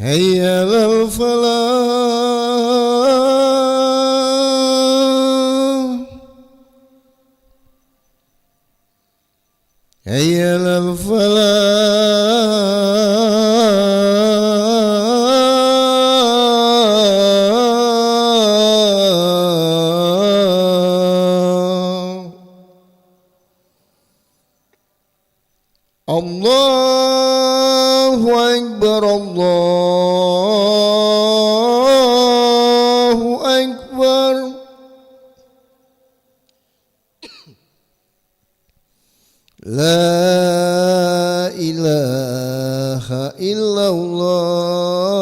هيا للفلاح هيا للفلاح الله أكبر الله أكبر لا إله إلا الله.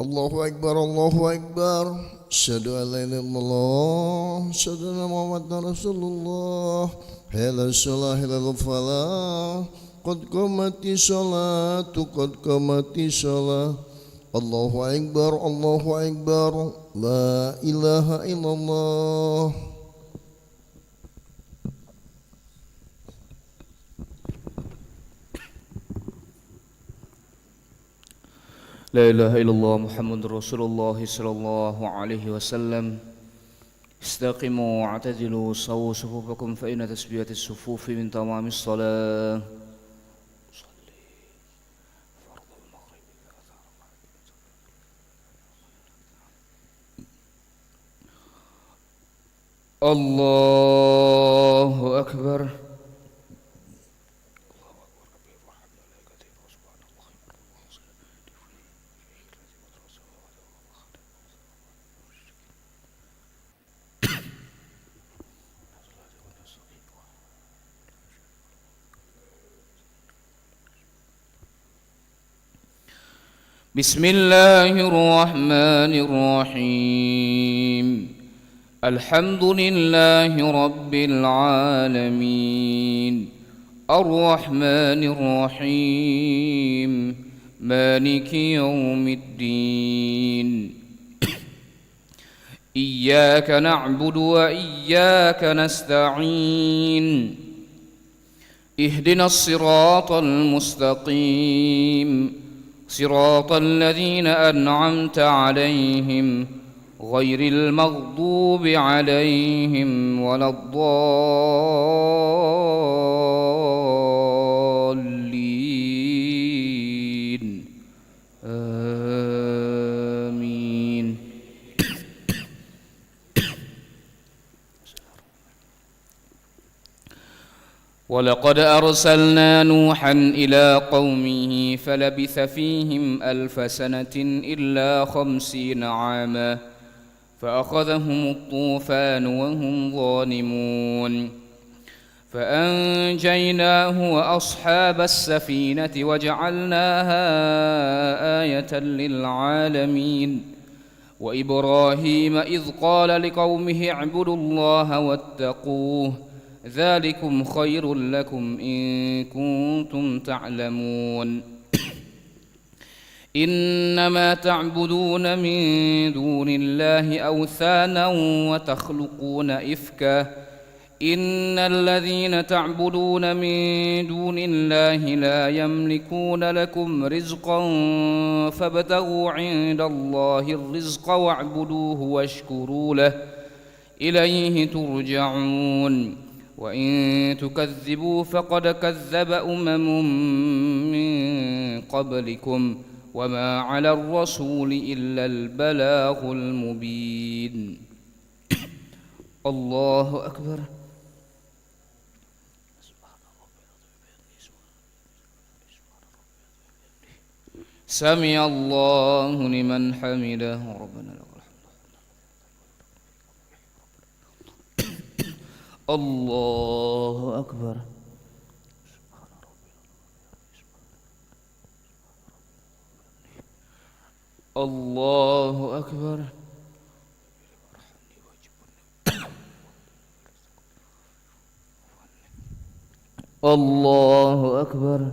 الله أكبر الله أكبر أشهد أن لا إله إلا الله أشهد أن محمدا رسول الله حي على الصلاة حي على الفلاح قد قامت الصلاة قد قامت الصلاة الله أكبر الله أكبر لا إله إلا الله لا إله إلا الله محمد رسول الله صلى الله عليه وسلم استقيموا واعتدلوا صووا صفوفكم فإن تسبية الصفوف من تمام الصلاة الله أكبر بسم الله الرحمن الرحيم الحمد لله رب العالمين الرحمن الرحيم مالك يوم الدين إياك نعبد وإياك نستعين اهدنا الصراط المستقيم صراط الذين أنعمت عليهم غير المغضوب عليهم ولا الضالين آمين ولقد أرسلنا نوحا إلى قومه فلبث فيهم 1000 سنة إلا 50 عاما فأخذهم الطوفان وهم ظالمون فأنجيناه وأصحاب السفينة وجعلناها آية للعالمين وإبراهيم إذ قال لقومه اعبدوا الله واتقوه ذلكم خير لكم إن كنتم تعلمون إنما تعبدون من دون الله أوثانا وتخلقون إفكا إن الذين تعبدون من دون الله لا يملكون لكم رزقا فابتغوا عند الله الرزق واعبدوه واشكروا له إليه ترجعون وإن تكذبوا فقد كذب من قبلكم وما على الرسول إلا البلاغ المبين الله أكبر سمع الله لمن حمده ربنا لك الله أكبر الله أكبر الله أكبر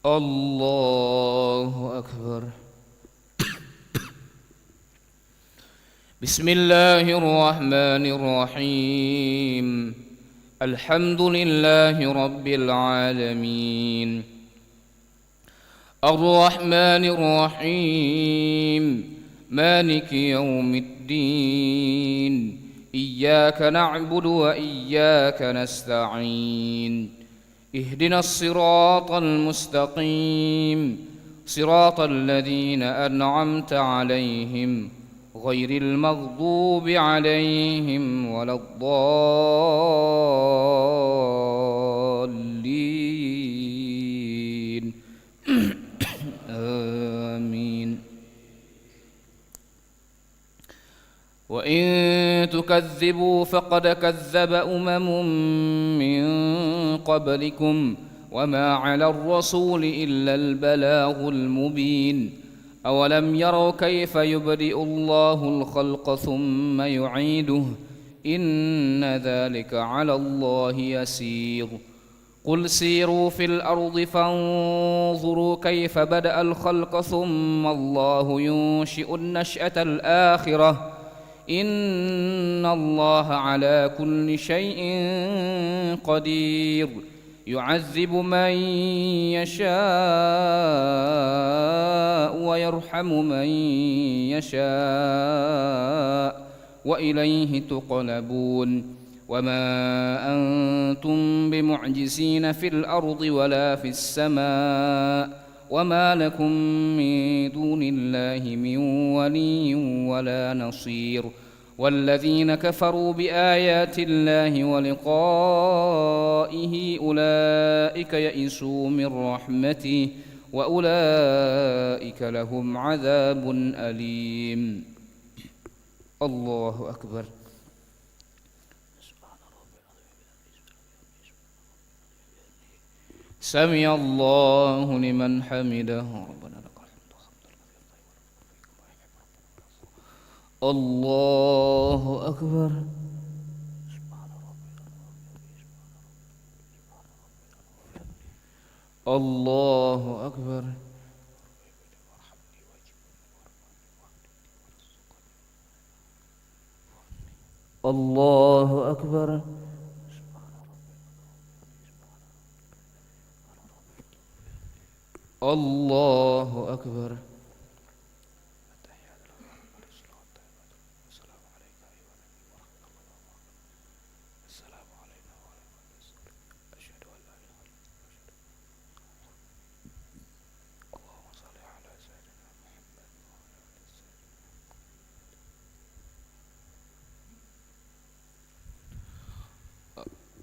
الله أكبر بسم الله الرحمن الرحيم الحمد لله رب العالمين الرحمن الرحيم مالك يوم الدين إياك نعبد وإياك نستعين اهدنا الصراط المستقيم صراط الذين أنعمت عليهم غير المغضوب عليهم ولا الضالين آمين وإن تكذبوا فقد كذب من قبلكم وما على الرسول إلا البلاغ المبين أولم يروا كيف يبدئ الله الخلق ثم يعيده إن ذلك على الله يسير قل سيروا في الأرض فانظروا كيف بدأ الخلق ثم الله ينشئ النشأة الآخرة إن الله على كل شيء قدير يعذب من يشاء ويرحم من يشاء وإليه تقلبون وما أنتم بمعجزين في الأرض ولا في السماء وما لكم من دون الله من ولي ولا نصير والذين كفروا بآيات الله ولقائه أولئك يئسوا من رحمته وأولئك لهم عذاب أليم الله أكبر سمع الله لمن حمده ربنا لك الحمد الله أكبر الله أكبر الله أكبر الله أكبر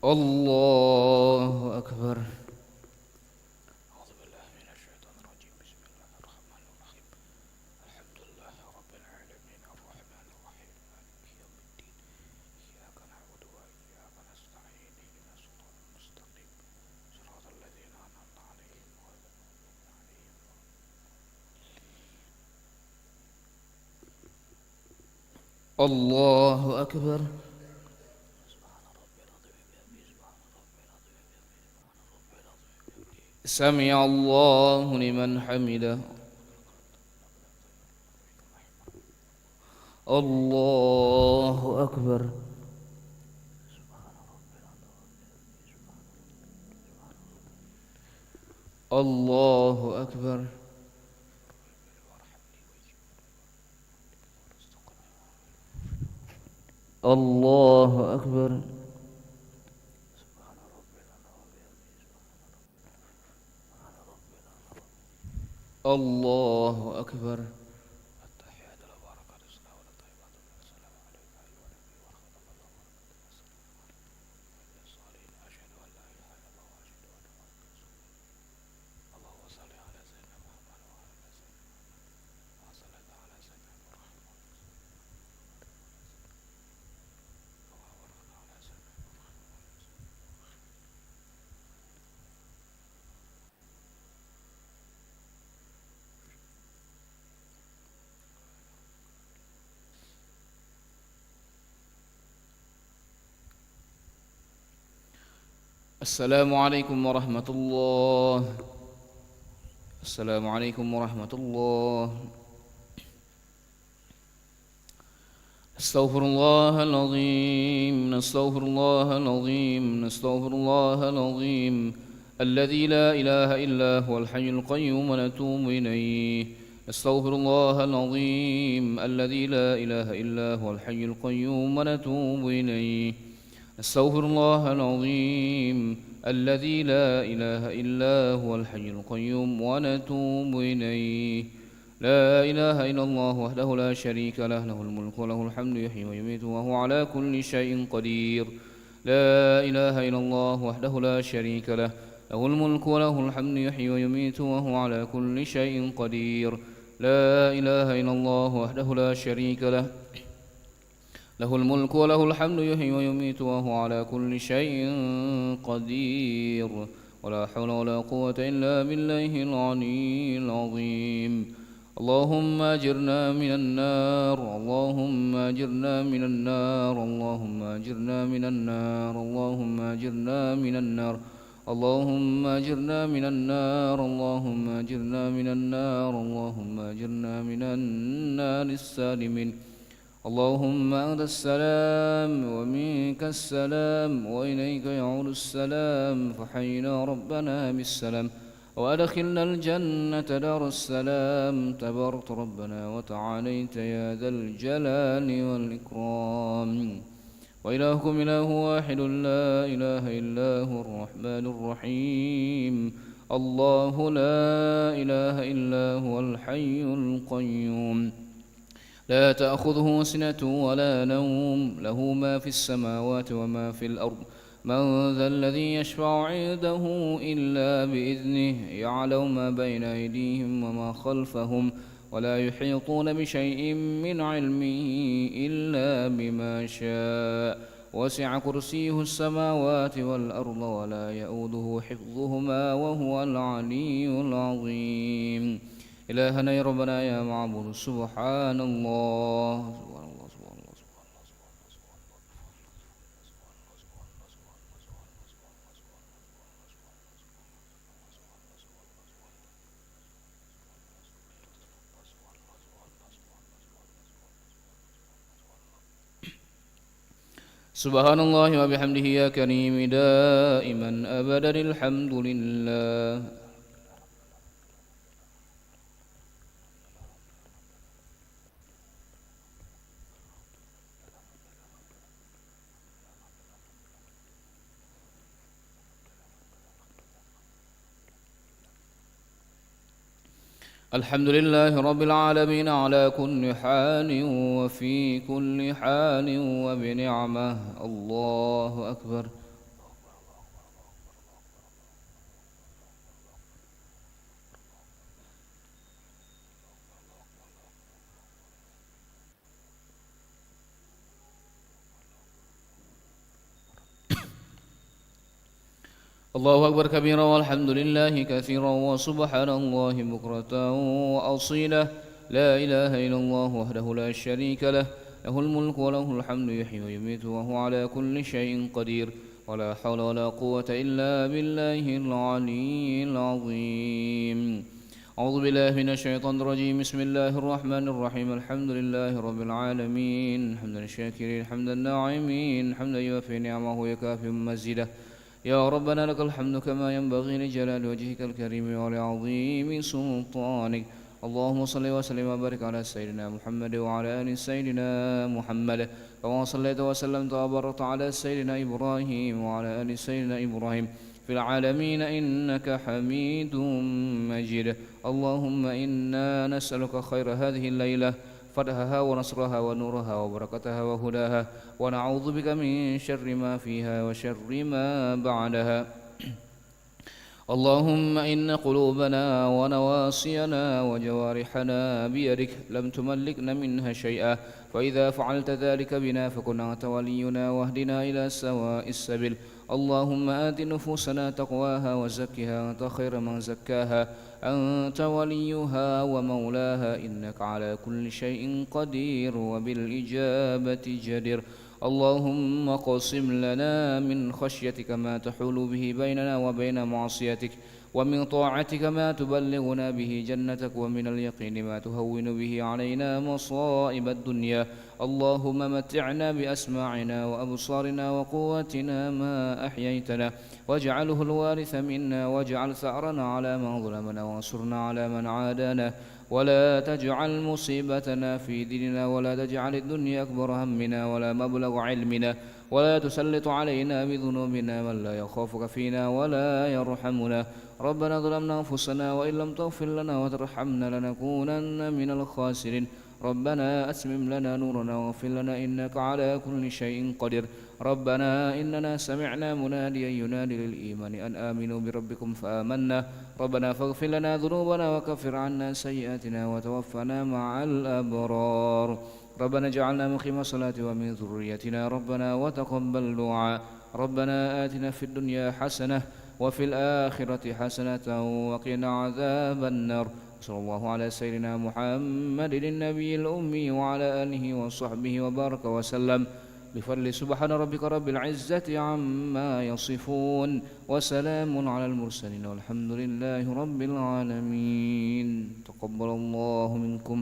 الله أكبر الله أكبر سمع الله لمن حمده الله أكبر الله أكبر الله أكبر الله أكبر السلام عليكم ورحمة الله السلام عليكم ورحمة الله نستغفر الله العظيم نستغفر الله العظيم نستغفر الله العظيم الذي لا إله إلا هو الحي القيوم ونتوب إليه نستغفر الله العظيم الذي لا إله إلا هو الحي القيوم ونتوب إليه نستغفر الله العظيم الذي لا إله إلا هو الحي القيوم ونتوب إليه لا إله إلا الله وحده لا شريك له له الملك وله الحمد يحيي ويميت وهو على كل شيء قدير لا إله إلا الله وحده لا شريك له له الملك وله الحمد يحيي ويميت وهو على كل شيء قدير لا إله إلا الله وحده لا شريك له له الملك وله الحمد يحيي ويميت وهو على كل شيء قدير ولا حول ولا قوة إلا بالله العلي العظيم اللهم أجرنا من النار اللهم أجرنا من النار اللهم أجرنا من النار اللهم أجرنا من النار اللهم أجرنا من النار اللهم أجرنا من النار اللهم أجرنا من النار السالمين اللهم أنت السلام ومنك السلام وإليك يعود السلام فحينا ربنا بالسلام وأدخلنا الجنة دار السلام تبارك ربنا وتعاليت يا ذا الجلال والإكرام وإلهكم إله واحد لا إله إلا هو الرحمن الرحيم الله لا إله إلا هو الحي القيوم لا تأخذه سنة ولا نوم له ما في السماوات وما في الأرض من ذا الذي يشفع عنده إلا بإذنه يعلم ما بين أيديهم وما خلفهم ولا يحيطون بشيء من علمه إلا بما شاء وسع كرسيه السماوات والأرض ولا يؤوده حفظهما وهو العلي العظيم إلهنا يا ربنا يا معبود سبحان الله سبحان الله سبحان الله سبحان الله وبحمده يا كريم دائما أبدا الحمد لله الحمد لله رب العالمين على كل حال وفي كل حال وبنعمة الله أكبر الله أكبر كبيرا والحمد لله كثيرا وسبحان الله بكرة وأصيلا لا إله إلا الله وحده لا شريك له له الملك وله الحمد يحيي ويميت وهو على كل شيء قدير ولا حول ولا قوة إلا بالله العلي العظيم أعوذ بالله من الشيطان الرجيم بسم الله الرحمن الرحيم الحمد لله رب العالمين حمدا الشاكرين حمدا الناعمين حمدا يوفي نعمه ويكافئ مزيده يا ربنا لك الحمد كما ينبغي لجلال وجهك الكريم ولعظيم سلطانك اللهم صل وسلم وبارك على سيدنا محمد وعلى آل سيدنا محمد كما صليت وسلمت وباركت على سيدنا إبراهيم وعلى آل سيدنا إبراهيم في العالمين إنك حميد مجيد اللهم إنا نسألك خير هذه الليلة فتحها ونصرها ونورها وبركتها وهداها ونعوذ بك من شر ما فيها وشر ما بعدها اللهم إن قلوبنا ونواصينا وجوارحنا بيدك لم تملكنا منها شيئا فإذا فعلت ذلك بنا فكن أنت ولينا واهدنا إلى سواء السبيل اللهم آت نفوسنا تقواها وزكها أنت خير من زكاها أنت وليها ومولاها إنك على كل شيء قدير وبالإجابة جدير اللهم اقسم لنا من خشيتك ما تحول به بيننا وبين معصيتك ومن طاعتك ما تبلغنا به جنتك ومن اليقين ما تهون به علينا مصائب الدنيا اللهم متعنا بأسماعنا وأبصارنا وقواتنا ما أحييتنا واجعله الوارث منا واجعل ثأرنا على من ظلمنا وانصرنا على من عادانا ولا تجعل مصيبتنا في ديننا ولا تجعل الدنيا أكبر همنا ولا مبلغ علمنا ولا تسلط علينا بذنوبنا من لا يخافك فينا ولا يرحمنا ربنا ظلمنا أنفسنا وإن لم تغفر لنا وترحمنا لنكونن من الخاسرين ربنا أتمم لنا نورنا واغفر لنا إنك على كل شيء قدير ربنا إننا سمعنا مناديا ينادي للإيمان أن آمنوا بربكم فآمنا ربنا فاغفر لنا ذنوبنا وكفر عنا سيئاتنا وتوفنا مع الأبرار ربنا اجعلنا مقيم الصلاة ومن ذريتنا ربنا وتقبل دعاء ربنا آتنا في الدنيا حسنة وفي الآخرة حسنة وقنا عذاب النار. صلى الله على سيدنا محمد النبي الأمي وعلى آله وصحبه وبارك وسلم بفضل سبحان ربك رب العزة عما يصفون وسلام على المرسلين والحمد لله رب العالمين. تقبل الله منكم.